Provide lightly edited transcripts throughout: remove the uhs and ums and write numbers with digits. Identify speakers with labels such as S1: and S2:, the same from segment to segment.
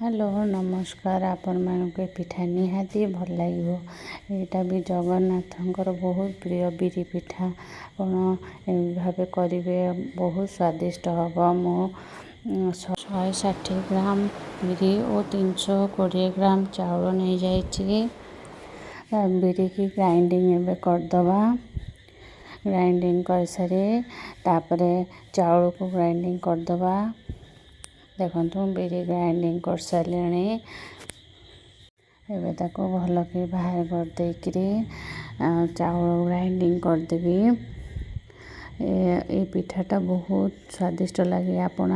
S1: Hello नमस्कार आपण मानक पिठा निहाती भल लगे यहाँ भी जगन्नाथंकर बहुत प्रिय बिरी पिठा आपण भाव करेंगे बहुत स्वादिष्ट हम मो 160 ग्राम बिरी और 320 ग्राम चाउल नहीं जाइए बिरी की ग्राइंडिंग एवं करदे ग्राइंडिंग कर सारी तापरे चाउल को ग्राइंडिंग करदे देखो बिरी ग्राइंडिंग कर सारे एवं ताको भल कि बाहर कर देकरी चाउल ग्राइंडिंग करदेवी ये पिठाटा बहुत स्वादिष्ट लगे आपण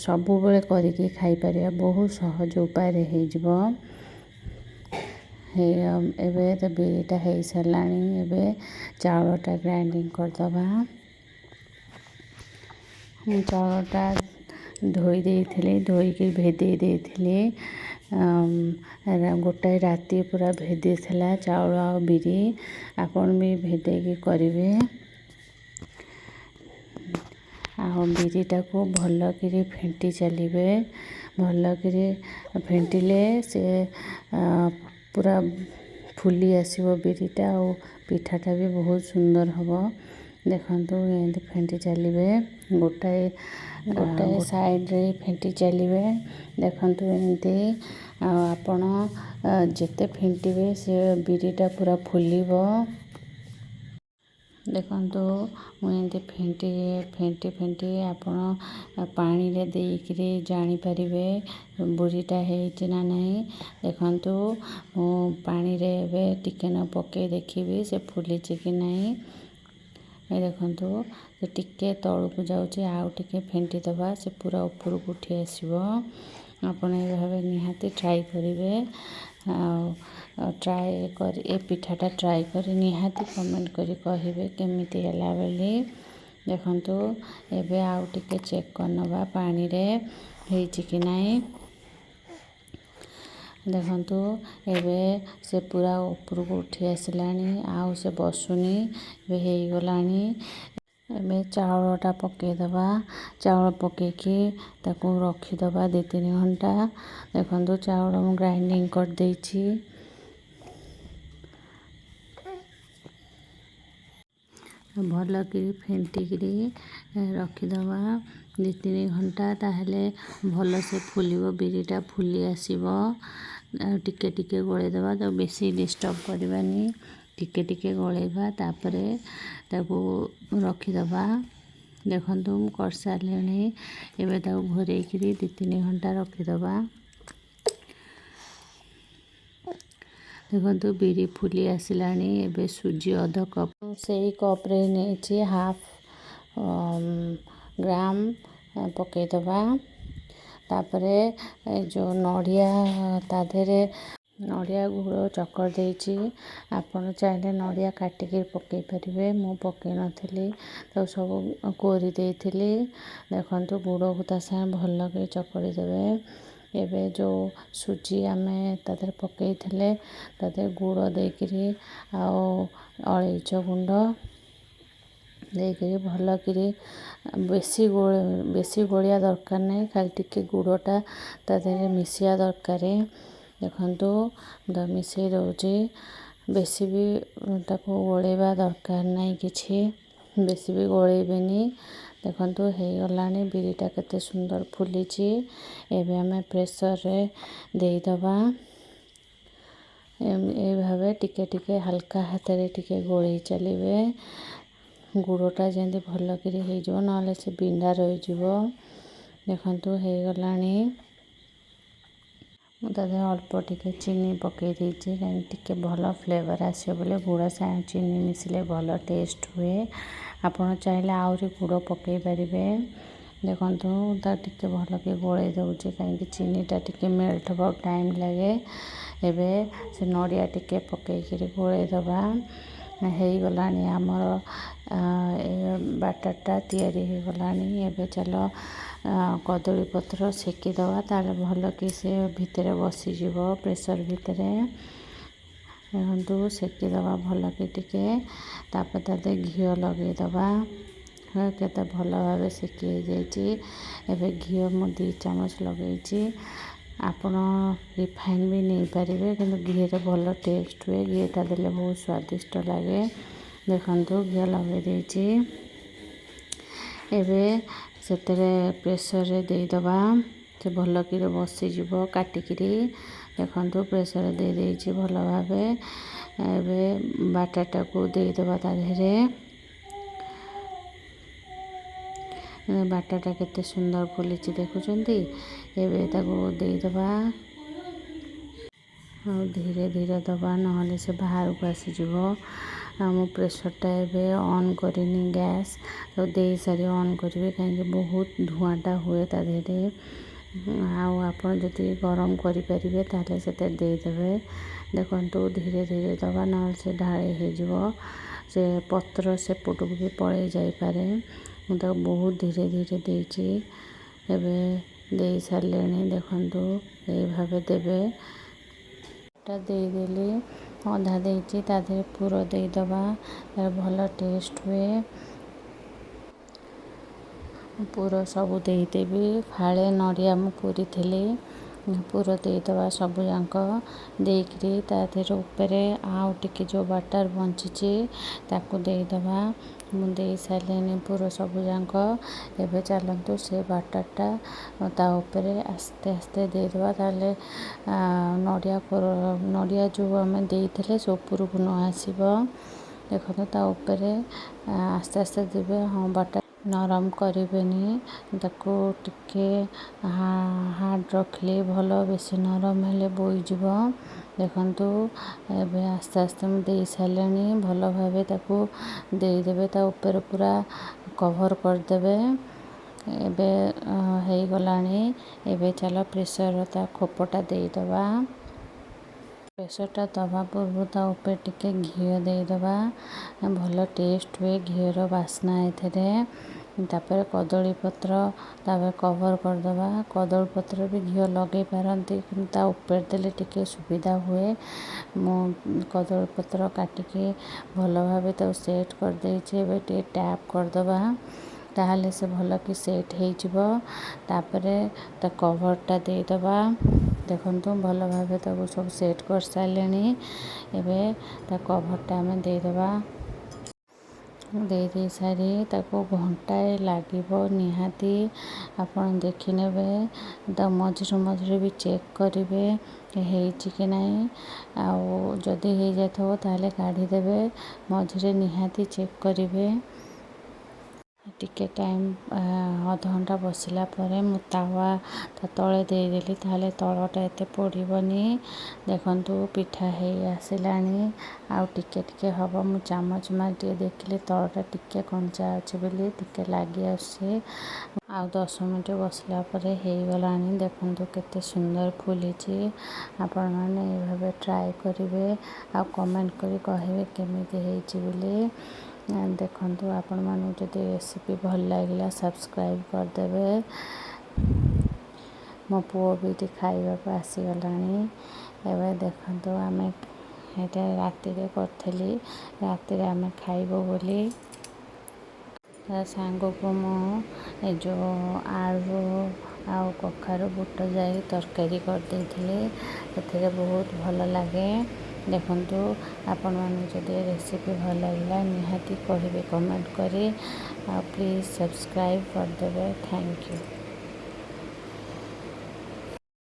S1: सब बेले करके खाई पारे बहुत सहज उपाय हो तो बिरीटा हो सारा एवं चाउलटा ग्राइंडिंग करदे चाउलटा धोई देइथिले धोईकी भेदे देइथिले गोटाए राति पूरा भेदी थिला चाउल आ बिरी आपण भी भेदेकी करेंगे आ बिरीटा को भल कि फेंटी चलिए भल कि फेंटिले से पूरा फुली आसो बिरीटा और पिठाटा भी बहुत सुंदर हम देखु ये फेंटी चलिए गोटाए गोटाए साइड रे फेंटी चलिए देखु एमती आपण जिते फेंटे से बिरीटा पूरा फुलिब देखु मुझे फेंटी फेंटी फेंटी आपण पानी रे देकरी जानीपर बुरीटा है ना नहीं देखु पानी रे टिके न पके देखी से फुली कि नहीं देखु से टिके तलू जाऊँचे आउ टिके फेंटी दबा से पूरा ऊपर को उठी आसो आपण ये भाव निहाती ट्राई करेंगे ट्राए कर ए पिठाटा ट्राई कर निहाती कमेंट करी कहे केमिति हला बोली देखु एबे आउ टिके चेक करनबा पानी रे हेची कि नहीं देखु एबे से पूरा ऊपर को उठी आसलानी आउ से बसुनी हो गलानी एबे चाउलटा पकेदबा चाउल पकेकी ताको रखीदबा 2-3 घंटा देखु चाउल मु ग्राइंडिंग कर देछि भल कि फेंटिकी रखीदबा 2-3 घंटा ताहले भल से फुलिबो बिरीटा फुली आसीबो टिके टिके गोलेदबा तो बेसी डिस्टर्ब करबानी टिके टिके गोलेबा तापरे ताको रखीदबा देखु कर सारे एवं ताको घोरेकरी 2-3 घंटा रखीदबा देखु बिरी फुली आसलानी एबे सुजी अध कप से कप्रे नहीं हाफ ग्राम पकेदबा तापरे जो नड़िया ताधे नड़िया गुड़ चकर देछि आपण चाहे नड़िया काटिकी पकई पारे मु पकई नी तो सब कोरी देइथिली देखु गुड़ को ता साथ भल के चकड़ी देवे एबे जो सुजी आमे तादर पकई थिले तादर गुड़ देकरी अलैच गुंड देकरी भल कि बेसी गोलिया दरकार नहीं खाली टिके गुड़टा तादर मिसिया दरकार देखु मिसई दौची बेसी भी ताको गोलेबा दरकार नहीं किछि बेसी भी गोलेबेनी देखु हो गलानी बिरीटा केते सुंदर फुलीची एबे आमे प्रेशर रे देइदबा ए भावे टिके टिके हल्का हाथ रे टिके गोले चलिए गुड़टा जमी भल कि हो ना से बिंडा रही देखु हो गलानी मुझे अल्प टिके चीनी पकई देछि कहीं भल फ्लेवर आसे बोले गुड़ साथ चीनी मिसले भल टेस्ट हुए आपड़ चाहिए आहरी गुड़ पकई पारे देखु टिके भल कि गोले दौचे कहीं चीनीटा टिके मेल्ट हो टाइम लगे एबे से नड़िया टिके पकईकरी गोले दबा हो गलानी आमर बैटरटा तैयारी हो गलानी एबे चलो कदली पत्र सेकीदबा ताले भल कि से भितर बसीज प्रेशर भितर देखु सेकीदबा भल कि टिके तापर तादे घी लगेदबा କେତେ ଭଲ ଭାବେ ସେକି ହେଇଯାଇଛି। ଏବେ ଘିଅ ମୁଁ 2 ଚାମଚ ଲଗେଇଛି। ଆପଣ ରିଫାଇନ୍ ବି ନେଇପାରିବେ, କିନ୍ତୁ ଘିଅରେ ଭଲ ଟେଷ୍ଟ ହୁଏ। ଘିଅଟା ଦେଲେ ବହୁତ ସ୍ୱାଦିଷ୍ଟ ଲାଗେ। ଦେଖନ୍ତୁ ଘିଅ ଲଗେଇ ଦେଇଛି। ଏବେ ସେଥିରେ ପ୍ରେସରରେ ଦେଇଦେବା, ସେ ଭଲକିରି ବସିଯିବ କାଟିକିରି। ଦେଖନ୍ତୁ ପ୍ରେସରରେ ଦେଇ ଦେଇଛି ଭଲ ଭାବେ। ଏବେ ବାଟାଟାକୁ ଦେଇଦେବା ତା ଦେହରେ। ବାଟାଟା କେତେ ସୁନ୍ଦର ଫୁଲିଛି ଦେଖୁଛନ୍ତି। ଏବେ ତାକୁ ଦେଇଦେବା, ଆଉ ଧୀରେ ଧୀରେ ଦେବା, ନହେଲେ ସେ ବାହାରକୁ ଆସିଯିବ। ଆଉ ମୁଁ ପ୍ରେସରଟା ଏବେ ଅନ୍ କରିନି ଗ୍ୟାସ୍, ତ ଦେଇସାରି ଅନ୍ କରିବେ, କାହିଁକି ବହୁତ ଧୂଆଁଟା ହୁଏ ତା ଦେହରେ। ଆଉ ଆପଣ ଯଦି ଗରମ କରିପାରିବେ ତାହେଲେ ସେଥିରେ ଦେଇଦେବେ। ଦେଖନ୍ତୁ ଧୀରେ ଧୀରେ ଦେବା, ନହେଲେ ସେ ଢାଳି ହେଇଯିବ। ସେ ପତ୍ର ସେପଟକୁ ବି ପଳେଇ ଯାଇପାରେ। ମୁଁ ତାକୁ ବହୁତ ଧୀରେ ଧୀରେ ଦେଇଛି। ଏବେ ଦେଇ ସାରିଲେଣି, ଦେଖନ୍ତୁ ଏଇ ଭାବେ ଦେବେ। ଟା ଦେଇଦେଲି, ଅଧା ଦେଇଛି, ତା ଦେହରେ ପୁର ଦେଇଦେବା, ତାର ଭଲ ଟେଷ୍ଟ ହୁଏ। ପୁର ସବୁ ଦେଇଦେବି। ଫାଳେ ନଡ଼ିଆ ମୁଁ କୋରିଥିଲି, ପୁର ଦେଇଦେବା ସବୁଯାକ। ଦେଇକରି ତା ଦେହରେ ଉପରେ ଆଉ ଟିକେ ଯେଉଁ ବାଟର ବଞ୍ଚିଛି ତାକୁ ଦେଇଦେବା। ମୁଁ ଦେଇ ସାରିଲିଣି ପୁର ସବୁଯାକ। ଏବେ ଚାଲନ୍ତୁ ସେ ବାଟରଟା ତା ଉପରେ ଆସ୍ତେ ଆସ୍ତେ ଦେଇଦେବା, ତାହେଲେ ନଡ଼ିଆ ଯେଉଁ ଆମେ ଦେଇଥିଲେ ସେ ଉପରକୁ ନ ଆସିବ। ଦେଖନ୍ତୁ ତା ଉପରେ ଆସ୍ତେ ଆସ୍ତେ ଦେବେ। ହଁ, ବାଟର ନରମ କରିବେନି, ତାକୁ ଟିକେ ହାର୍ଡ଼ ରଖିଲେ ଭଲ, ବେଶୀ ନରମ ହେଲେ ବୋହିଯିବ। ଦେଖନ୍ତୁ ଏବେ ଆସ୍ତେ ଆସ୍ତେ ମୁଁ ଦେଇ ସାରିଲିଣି। ଭଲ ଭାବେ ତାକୁ ଦେଇଦେବେ, ତା ଉପରେ ପୁରା କଭର୍ କରିଦେବେ। ଏବେ ହେଇଗଲାଣି। ଏବେ ଚାଲ ପ୍ରେସରର ତା ଖୋପଟା ଦେଇଦେବା। ପ୍ରେସରଟା ଦେବା ପୂର୍ବରୁ ତା ଉପରେ ଟିକେ ଘିଅ ଦେଇଦେବା, ଭଲ ଟେଷ୍ଟ ହୁଏ, ଘିଅର ବାସ୍ନା ଏଥିରେ। ତାପରେ କଦଳୀ ପତ୍ର, ତାପରେ କଭର୍ କରିଦେବା। କଦଳୀ ପତ୍ର ବି ଘିଅ ଲଗେଇ ପାରନ୍ତି, କିନ୍ତୁ ତା ଉପରେ ଦେଲେ ଟିକେ ସୁବିଧା ହୁଏ। ମୁଁ କଦଳୀ ପତ୍ର କାଟିକି ଭଲ ଭାବେ ତାକୁ ସେଟ୍ କରିଦେଇଛି। ଏବେ ଟିକେ ଟ୍ୟାପ୍ କରିଦେବା, ତାହେଲେ ସେ ଭଲକି ସେଟ୍ ହେଇଯିବ। ତାପରେ ତା କଭର୍ଟା ଦେଇଦେବା। ଦେଖନ୍ତୁ ଭଲ ଭାବେ ତାକୁ ସବୁ ସେଟ୍ କରିସାରିଲେଣି। ଏବେ ତା କଭର୍ଟା ଆମେ ଦେଇଦେବା। ଦେଇ ସାରି ତାକୁ ଘଣ୍ଟାଏ ଲାଗିବ ନିହାତି। ଆପଣ ଦେଖିନେବେ, ତା ମଝିରେ ମଝିରେ ବି ଚେକ୍ କରିବେ ହେଇଛି କି ନାହିଁ। ଆଉ ଯଦି ହେଇଯାଇଥିବ ତାହେଲେ କାଢ଼ିଦେବେ, ମଝିରେ ନିହାତି ଚେକ୍ କରିବେ। ଟିକେ ଟାଇମ୍ ଅଧଘଣ୍ଟା ବସିଲା ପରେ ମୁଁ ତାୱା ତା ତଳେ ଦେଇଦେଲି, ତାହେଲେ ତଳଟା ଏତେ ପୋଡ଼ିବନି। ଦେଖନ୍ତୁ ପିଠା ହେଇ ଆସିଲାଣି, ଆଉ ଟିକେ ଟିକେ ହେବ। ମୁଁ ଚାମଚ ମାରି ଟିକେ ଦେଖିଲି ତଳଟା ଟିକେ କଞ୍ଚା ଅଛି ବୋଲି ଟିକେ ଲାଗି ଆସୁଛି। ଆଉ 10 ମିନିଟ୍ ବସିଲା ପରେ ହେଇଗଲାଣି। ଦେଖନ୍ତୁ କେତେ ସୁନ୍ଦର ଫୁଲିଛି। ଆପଣମାନେ ଏଇ ଭାବେ ଟ୍ରାଏ କରିବେ, ଆଉ କମେଣ୍ଟ କରି କହିବେ କେମିତି ହେଇଛି ବୋଲି। ଦେଖନ୍ତୁ ଆପଣମାନଙ୍କୁ ଯଦି ରେସିପି ଭଲ ଲାଗିଲା ସବସ୍କ୍ରାଇବ୍ କରିଦେବେ। ମୋ ପୁଅ ବି ଏଠି ଖାଇବାକୁ ଆସିଗଲାଣି। ଏବେ ଦେଖନ୍ତୁ ଆମେ ଏଇଟା ରାତିରେ କରିଥିଲି, ରାତିରେ ଆମେ ଖାଇବୁ ବୋଲି। ତା ସାଙ୍ଗକୁ ମୁଁ ଏ ଯେଉଁ ଆଳୁ ଆଉ କଖାରୁ ବୁଟ ଯାଇ ତରକାରୀ କରିଦେଇଥିଲି, ଏଥିରେ ବହୁତ ଭଲ ଲାଗେ। ଦେଖନ୍ତୁ ଆପଣମାନଙ୍କୁ ଯଦି ରେସିପି ଭଲ ଲାଗିଲା ନିହାତି କହିବେ କମେଣ୍ଟ କରି, ଆଉ ପ୍ଲିଜ୍ ସବସ୍କ୍ରାଇବ୍ କରିଦେବେ। Thank you.